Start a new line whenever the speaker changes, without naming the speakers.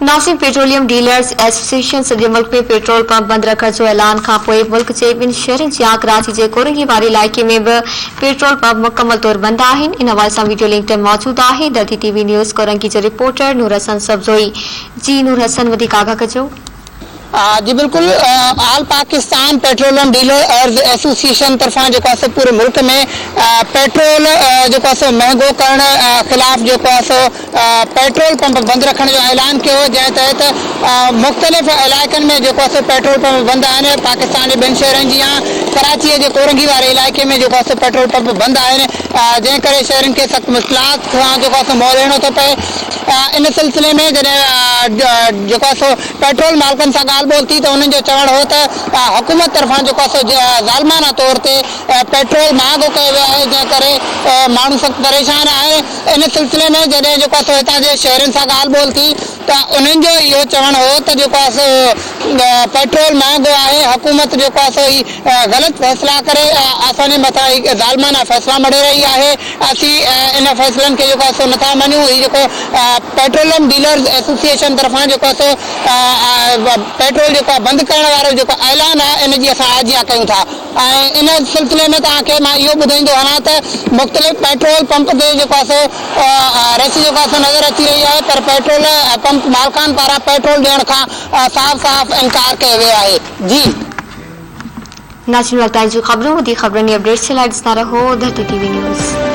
Nashik petroleum dealers association सॼे मुल्क में पेट्रोल पंप बंद रखण जो ऐलान खां पोइ मुल्क जे ॿिनि शहरनि जियां कराची जे कोरंगी वारे इलाइक़े में बि पेट्रोल पंप मुकमल तौर बंद आहिनि। इन हवाले सां वीडियो लिंक ते मौजूद आहे दर्दी टीवी न्यूज़ कोरंगी जो रिपोर्टर नूर हसन सब्जोई। जी नूर हसन, वधीक आगाह कजो।
जी बिल्कुल, आल पाकिस्तान पेट्रोलियम डीलर एसोसिएशन तरफा जो पूरे मुल्क में पेट्रोल जो महंगो करण खिलाफ जो पेट्रोल पंप बंद रखने जो ऐलान किया, जै तहत मुख्तलिफ इलाक़नि में जो पेट्रोल पंप बंद आहिनि। पाकिस्तान के ॿिनि शहरनि जियां कराची के कोरंगी वारे इलाइक़े में जो पेट्रोल पंप बंद आहिनि, जंहिं करे शहरनि खे सख़्त मुश्किलात खां जो मुंहुं ॾियणो थो पए। इन सिलसिले में जॾहिं जो पेट्रोल मालिकनि सां ॻाल्हि ॿोल थी, तो उन्हनि जो चवणु हो त हुकूमत तरफां जो ज़ालमाना तौर ते पेट्रोल महांगो कयो वियो आहे, जंहिं करे माण्हू सख़्तु परेशान आहे। इन सिलसिले में जॾहिं जो हितां जे शहरनि सां ॻाल्हि ॿोल थी, त उन्हनि जो इहो चवणु हो त जो पेट्रोल महांगो आहे, हुकूमत जो ग़लति फ़ैसिला करे असांजे मथां ज़ालमाना फ़ैसिला मढ़े रही आहे। असीं इन फ़ैसिलनि खे जो नथा मञूं। ही जो पेट्रोलियम डीलर्स एसोसिएशन तरफां जो पेट्रोल जो बंद करण वारो जो ऐलान आहे, इन जी असां आजियां कयूं था। इन सिलसिले में तव्हांखे मां इहो ॿुधाईंदो वञा त मुख़्तलिफ़ पेट्रोल पंप ते जो रसी जो नज़र अची रही है, पर पेट्रोल पंप मालिकान पारां पेट्रोल ॾियण खां साफ़ साफ़ इनकार कयो वियो आहे। जी
नेशनल टाइम्स जी ख़बरूं, वधीक ख़बरनि जी अपडेट्स जे लाइ ॾिसंदा रहो धरती टीवी न्यूज़।